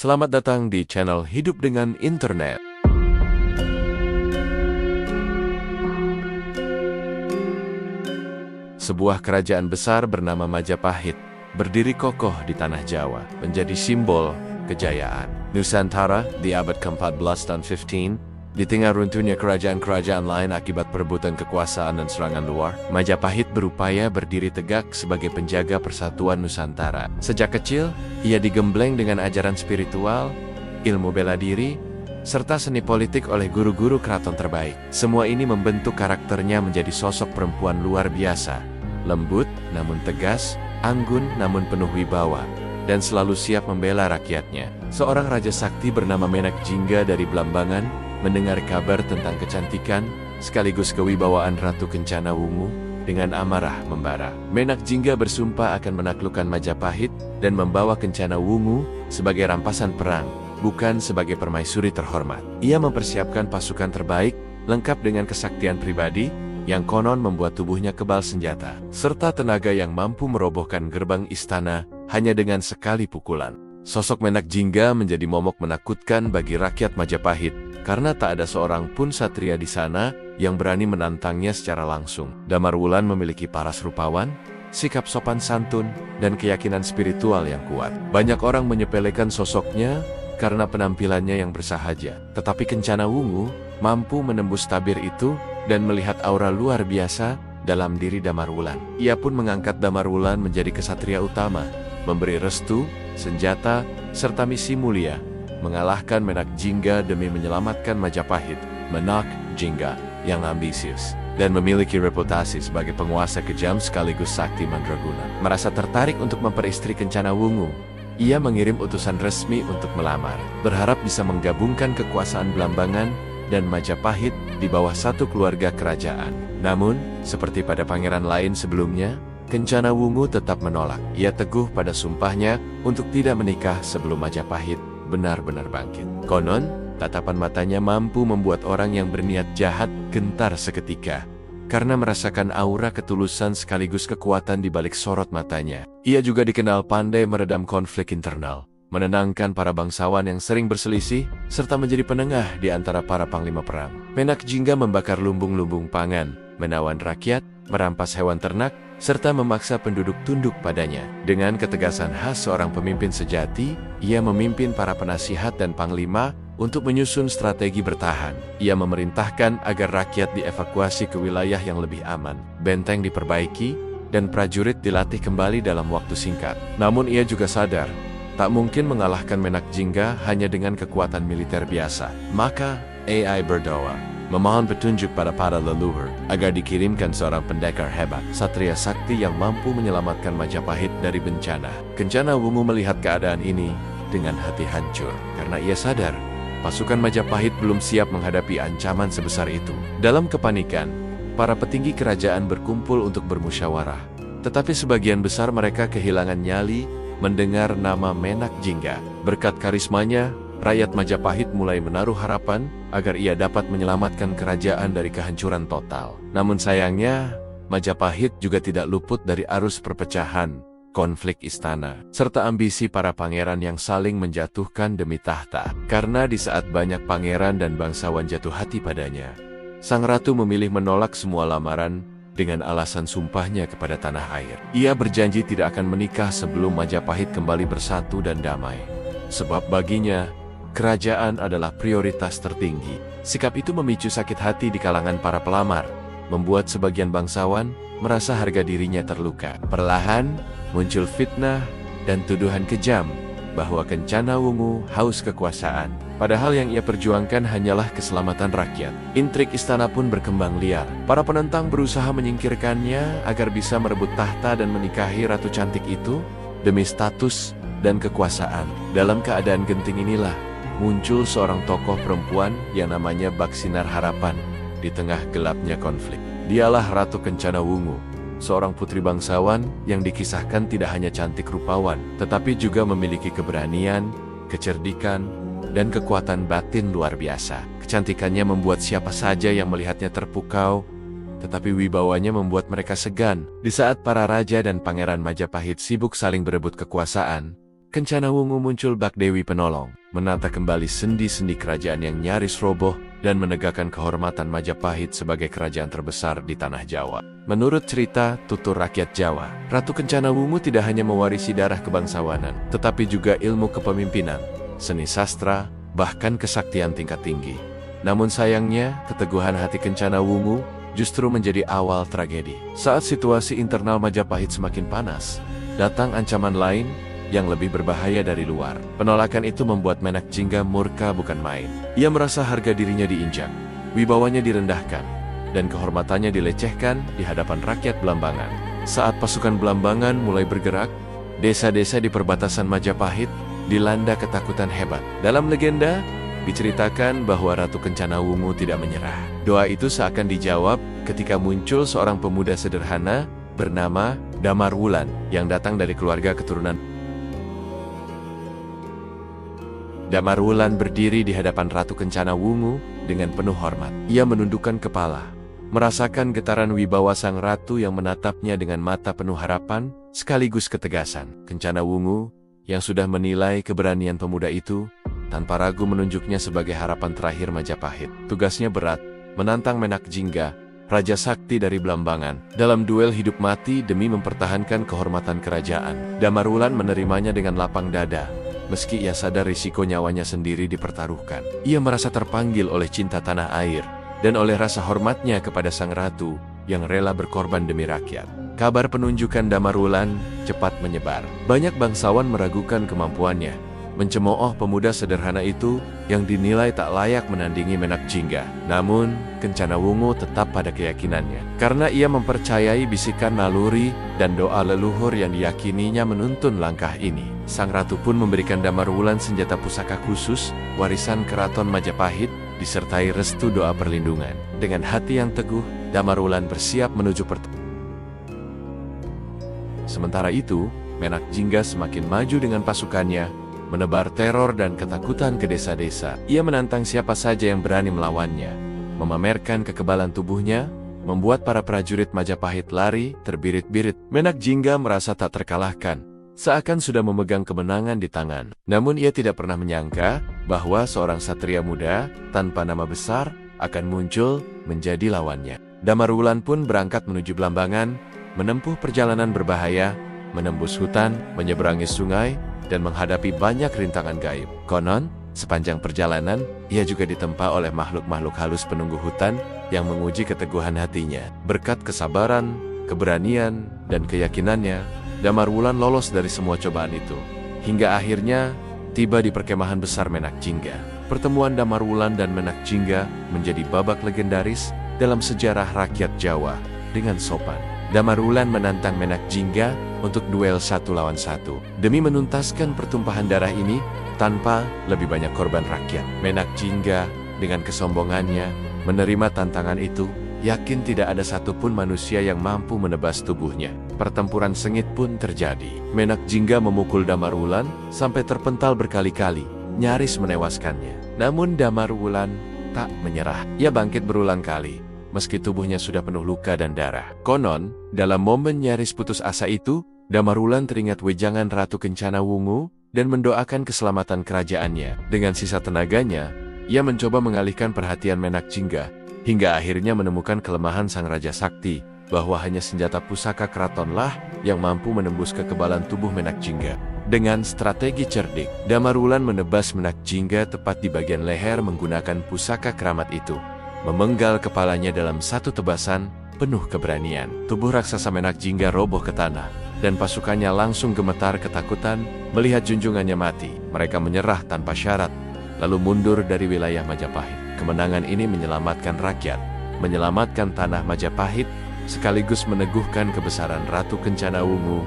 Selamat datang di channel Hidup dengan Internet. Sebuah kerajaan besar bernama Majapahit berdiri kokoh di tanah Jawa, menjadi simbol kejayaan Nusantara di abad ke-14 dan 15. Di tengah runtuhnya kerajaan-kerajaan lain akibat perebutan kekuasaan dan serangan luar, Majapahit berupaya berdiri tegak sebagai penjaga persatuan Nusantara. Sejak kecil, ia digembleng dengan ajaran spiritual, ilmu bela diri, serta seni politik oleh guru-guru keraton terbaik. Semua ini membentuk karakternya menjadi sosok perempuan luar biasa, lembut namun tegas, anggun namun penuh wibawa, dan selalu siap membela rakyatnya. Seorang raja sakti bernama Menak Jingga dari Blambangan mendengar kabar tentang kecantikan sekaligus kewibawaan Ratu Kencana Wungu dengan amarah membara. Menak Jingga bersumpah akan menaklukkan Majapahit dan membawa Kencana Wungu sebagai rampasan perang, bukan sebagai permaisuri terhormat. Ia mempersiapkan pasukan terbaik, lengkap dengan kesaktian pribadi, yang konon membuat tubuhnya kebal senjata, serta tenaga yang mampu merobohkan gerbang istana hanya dengan sekali pukulan. Sosok Menak Jingga menjadi momok menakutkan bagi rakyat Majapahit, karena tak ada seorang pun satria di sana yang berani menantangnya secara langsung. Damarwulan memiliki paras rupawan, sikap sopan santun, dan keyakinan spiritual yang kuat. Banyak orang menyepelekan sosoknya karena penampilannya yang bersahaja. Tetapi Kencana Wungu mampu menembus tabir itu dan melihat aura luar biasa dalam diri Damarwulan. Ia pun mengangkat Damarwulan menjadi kesatria utama, memberi restu, senjata, serta misi mulia, mengalahkan Menak Jingga demi menyelamatkan Majapahit. Menak Jingga yang ambisius dan memiliki reputasi sebagai penguasa kejam sekaligus sakti mandraguna, merasa tertarik untuk memperistri Kencana Wungu. Ia mengirim utusan resmi untuk melamar, berharap bisa menggabungkan kekuasaan Blambangan dan Majapahit di bawah satu keluarga kerajaan. Namun, seperti pada pangeran lain sebelumnya, Kencana Wungu tetap menolak. Ia teguh pada sumpahnya untuk tidak menikah sebelum Majapahit benar-benar bangkit. Konon, tatapan matanya mampu membuat orang yang berniat jahat gentar seketika, karena merasakan aura ketulusan sekaligus kekuatan di balik sorot matanya. Ia juga dikenal pandai meredam konflik internal, menenangkan para bangsawan yang sering berselisih, serta menjadi penengah di antara para panglima perang. Menak Jingga membakar lumbung-lumbung pangan, menawan rakyat, merampas hewan ternak, serta memaksa penduduk tunduk padanya. Dengan ketegasan khas seorang pemimpin sejati, ia memimpin para penasihat dan panglima untuk menyusun strategi bertahan. Ia memerintahkan agar rakyat dievakuasi ke wilayah yang lebih aman, benteng diperbaiki, dan prajurit dilatih kembali dalam waktu singkat. Namun ia juga sadar, tak mungkin mengalahkan Menak Jingga hanya dengan kekuatan militer biasa. Maka, AI berdoa, memohon petunjuk pada para leluhur agar dikirimkan seorang pendekar hebat, satria sakti yang mampu menyelamatkan Majapahit dari bencana. Kencana Wungu melihat keadaan ini dengan hati hancur, karena ia sadar pasukan Majapahit belum siap menghadapi ancaman sebesar itu. Dalam kepanikan, para petinggi kerajaan berkumpul untuk bermusyawarah, tetapi sebagian besar mereka kehilangan nyali mendengar nama Menak Jingga. Berkat karismanya, rakyat Majapahit mulai menaruh harapan agar ia dapat menyelamatkan kerajaan dari kehancuran total. Namun sayangnya, Majapahit juga tidak luput dari arus perpecahan, konflik istana, serta ambisi para pangeran yang saling menjatuhkan demi tahta. Karena di saat banyak pangeran dan bangsawan jatuh hati padanya, sang ratu memilih menolak semua lamaran dengan alasan sumpahnya kepada tanah air. Ia berjanji tidak akan menikah sebelum Majapahit kembali bersatu dan damai. Sebab baginya, kerajaan adalah prioritas tertinggi. Sikap itu memicu sakit hati di kalangan para pelamar, membuat sebagian bangsawan merasa harga dirinya terluka. Perlahan, muncul fitnah dan tuduhan kejam bahwa Kencana Wungu haus kekuasaan, padahal yang ia perjuangkan hanyalah keselamatan rakyat. Intrik istana pun berkembang liar. Para penentang berusaha menyingkirkannya agar bisa merebut tahta dan menikahi ratu cantik itu demi status dan kekuasaan. Dalam keadaan genting inilah, muncul seorang tokoh perempuan yang namanya Baksinar Harapan di tengah gelapnya konflik. Dialah Ratu Kencana Wungu, seorang putri bangsawan yang dikisahkan tidak hanya cantik rupawan, tetapi juga memiliki keberanian, kecerdikan, dan kekuatan batin luar biasa. Kecantikannya membuat siapa saja yang melihatnya terpukau, tetapi wibawanya membuat mereka segan. Di saat para raja dan pangeran Majapahit sibuk saling berebut kekuasaan, Kencana Wungu muncul bak Dewi Penolong, menata kembali sendi-sendi kerajaan yang nyaris roboh dan menegakkan kehormatan Majapahit sebagai kerajaan terbesar di tanah Jawa. Menurut cerita tutur rakyat Jawa, Ratu Kencana Wungu tidak hanya mewarisi darah kebangsawanan, tetapi juga ilmu kepemimpinan, seni sastra, bahkan kesaktian tingkat tinggi. Namun sayangnya, keteguhan hati Kencana Wungu justru menjadi awal tragedi. Saat situasi internal Majapahit semakin panas, datang ancaman lain yang lebih berbahaya dari luar. Penolakan itu membuat Menak Jingga murka bukan main. Ia merasa harga dirinya diinjak, wibawanya direndahkan, dan kehormatannya dilecehkan di hadapan rakyat Belambangan. Saat pasukan Belambangan mulai bergerak, desa-desa di perbatasan Majapahit dilanda ketakutan hebat. Dalam legenda, diceritakan bahwa Ratu Kencana Wungu tidak menyerah. Doa itu seakan dijawab ketika muncul seorang pemuda sederhana bernama Damar Wulan yang datang dari keluarga keturunan. Damar Wulan berdiri di hadapan Ratu Kencana Wungu dengan penuh hormat. Ia menundukkan kepala, merasakan getaran wibawa sang ratu yang menatapnya dengan mata penuh harapan sekaligus ketegasan. Kencana Wungu yang sudah menilai keberanian pemuda itu, tanpa ragu menunjuknya sebagai harapan terakhir Majapahit. Tugasnya berat, menantang Menak Jingga, Raja Sakti dari Belambangan, dalam duel hidup mati demi mempertahankan kehormatan kerajaan. Damar Wulan menerimanya dengan lapang dada, meski ia sadar risiko nyawanya sendiri dipertaruhkan. Ia merasa terpanggil oleh cinta tanah air, dan oleh rasa hormatnya kepada sang ratu, yang rela berkorban demi rakyat. Kabar penunjukan Damar Wulan cepat menyebar. Banyak bangsawan meragukan kemampuannya, mencemooh pemuda sederhana itu yang dinilai tak layak menandingi Menak Jingga. Namun, Kencana Wungu tetap pada keyakinannya. Karena ia mempercayai bisikan naluri dan doa leluhur yang diyakininya menuntun langkah ini. Sang ratu pun memberikan Damar Wulan senjata pusaka khusus, warisan keraton Majapahit, disertai restu doa perlindungan. Dengan hati yang teguh, Damar Wulan bersiap menuju pertempuran. Sementara itu, Menak Jingga semakin maju dengan pasukannya, menebar teror dan ketakutan ke desa-desa. Ia menantang siapa saja yang berani melawannya, memamerkan kekebalan tubuhnya, membuat para prajurit Majapahit lari terbirit-birit. Menak Jingga merasa tak terkalahkan, seakan sudah memegang kemenangan di tangan. Namun ia tidak pernah menyangka bahwa seorang satria muda tanpa nama besar akan muncul menjadi lawannya. Damar Wulan pun berangkat menuju Belambangan, menempuh perjalanan berbahaya, menembus hutan, menyeberangi sungai, dan menghadapi banyak rintangan gaib. Konon, sepanjang perjalanan, ia juga ditempa oleh makhluk-makhluk halus penunggu hutan yang menguji keteguhan hatinya. Berkat kesabaran, keberanian, dan keyakinannya, Damar Wulan lolos dari semua cobaan itu, hingga akhirnya tiba di perkemahan besar Menak Jingga. Pertemuan Damar Wulan dan Menak Jingga menjadi babak legendaris dalam sejarah rakyat Jawa. Dengan sopan, Damar Wulan menantang Menak Jingga untuk duel 1 lawan 1. Demi menuntaskan pertumpahan darah ini tanpa lebih banyak korban rakyat. Menak Jingga dengan kesombongannya menerima tantangan itu, yakin tidak ada satupun manusia yang mampu menebas tubuhnya. Pertempuran sengit pun terjadi. Menak Jingga memukul Damar Wulan sampai terpental berkali-kali, nyaris menewaskannya. Namun Damar Wulan tak menyerah. Ia bangkit berulang kali, meski tubuhnya sudah penuh luka dan darah. Konon, dalam momen nyaris putus asa itu, Damar Wulan teringat wejangan Ratu Kencana Wungu dan mendoakan keselamatan kerajaannya. Dengan sisa tenaganya, ia mencoba mengalihkan perhatian Menak Jingga, hingga akhirnya menemukan kelemahan sang Raja Sakti, bahwa hanya senjata pusaka keratonlah yang mampu menembus kekebalan tubuh Menak Jingga. Dengan strategi cerdik, Damar Wulan menebas Menak Jingga tepat di bagian leher menggunakan pusaka keramat itu, memenggal kepalanya dalam satu tebasan penuh keberanian. Tubuh raksasa Menak Jingga roboh ke tanah, dan pasukannya langsung gemetar ketakutan melihat junjungannya mati. Mereka menyerah tanpa syarat, lalu mundur dari wilayah Majapahit. Kemenangan ini menyelamatkan rakyat, menyelamatkan tanah Majapahit, sekaligus meneguhkan kebesaran Ratu Kencana Wungu.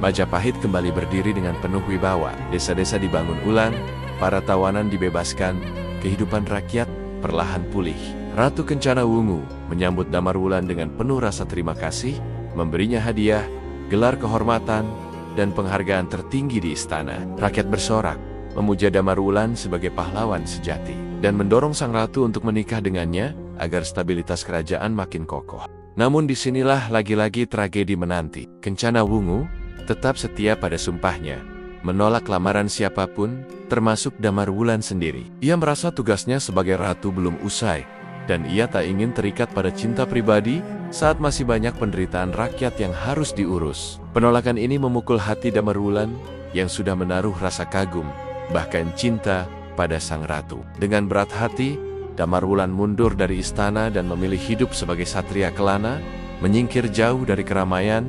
Majapahit kembali berdiri dengan penuh wibawa. Desa-desa dibangun ulang, para tawanan dibebaskan, kehidupan rakyat perlahan pulih. Ratu Kencana Wungu menyambut Damar Wulan dengan penuh rasa terima kasih, memberinya hadiah, gelar kehormatan, dan penghargaan tertinggi di istana. Rakyat bersorak, memuja Damar Wulan sebagai pahlawan sejati, dan mendorong sang ratu untuk menikah dengannya agar stabilitas kerajaan makin kokoh. Namun disinilah lagi-lagi tragedi menanti. Kencana Wungu tetap setia pada sumpahnya, menolak lamaran siapapun, termasuk Damarwulan sendiri. Ia merasa tugasnya sebagai ratu belum usai, dan ia tak ingin terikat pada cinta pribadi saat masih banyak penderitaan rakyat yang harus diurus. Penolakan ini memukul hati Damarwulan yang sudah menaruh rasa kagum, bahkan cinta pada sang ratu. Dengan berat hati, Damarwulan mundur dari istana dan memilih hidup sebagai satria kelana, menyingkir jauh dari keramaian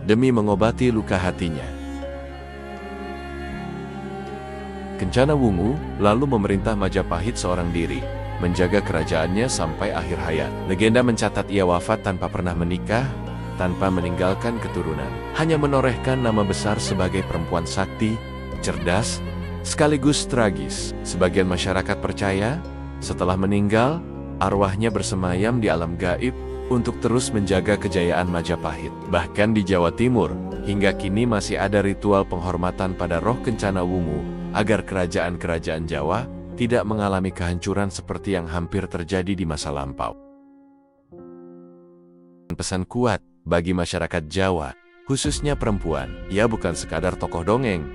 demi mengobati luka hatinya. Kencana Wungu lalu memerintah Majapahit seorang diri, menjaga kerajaannya sampai akhir hayat. Legenda mencatat ia wafat tanpa pernah menikah, tanpa meninggalkan keturunan. Hanya menorehkan nama besar sebagai perempuan sakti, cerdas, sekaligus tragis. Sebagian masyarakat percaya, setelah meninggal, arwahnya bersemayam di alam gaib untuk terus menjaga kejayaan Majapahit. Bahkan di Jawa Timur, hingga kini masih ada ritual penghormatan pada roh Kencana Wungu, agar kerajaan-kerajaan Jawa tidak mengalami kehancuran seperti yang hampir terjadi di masa lampau. Pesan kuat bagi masyarakat Jawa, khususnya perempuan, ia bukan sekadar tokoh dongeng,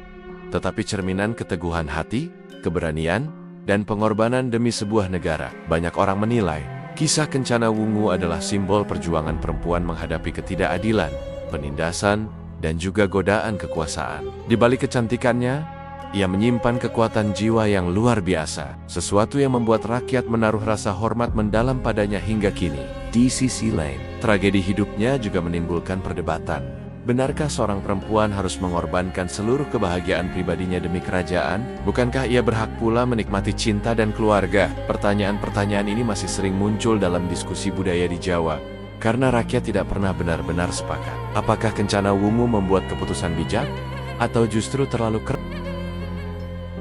tetapi cerminan keteguhan hati, keberanian, dan pengorbanan demi sebuah negara. Banyak orang menilai, kisah Kencana Wungu adalah simbol perjuangan perempuan menghadapi ketidakadilan, penindasan, dan juga godaan kekuasaan. Di balik kecantikannya, ia menyimpan kekuatan jiwa yang luar biasa, sesuatu yang membuat rakyat menaruh rasa hormat mendalam padanya hingga kini. Di sisi lain, tragedi hidupnya juga menimbulkan perdebatan. Benarkah seorang perempuan harus mengorbankan seluruh kebahagiaan pribadinya demi kerajaan? Bukankah ia berhak pula menikmati cinta dan keluarga? Pertanyaan-pertanyaan ini masih sering muncul dalam diskusi budaya di Jawa, karena rakyat tidak pernah benar-benar sepakat. Apakah Kencana Wungu membuat keputusan bijak? Atau justru terlalu keras?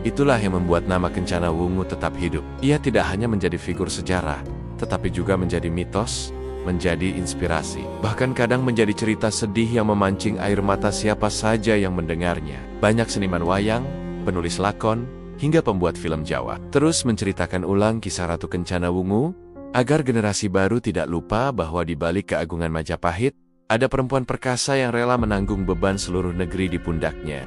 Itulah yang membuat nama Kencana Wungu tetap hidup. Ia tidak hanya menjadi figur sejarah, tetapi juga menjadi mitos, menjadi inspirasi. Bahkan kadang menjadi cerita sedih yang memancing air mata siapa saja yang mendengarnya. Banyak seniman wayang, penulis lakon, hingga pembuat film Jawa terus menceritakan ulang kisah Ratu Kencana Wungu, agar generasi baru tidak lupa bahwa di balik keagungan Majapahit, ada perempuan perkasa yang rela menanggung beban seluruh negeri di pundaknya.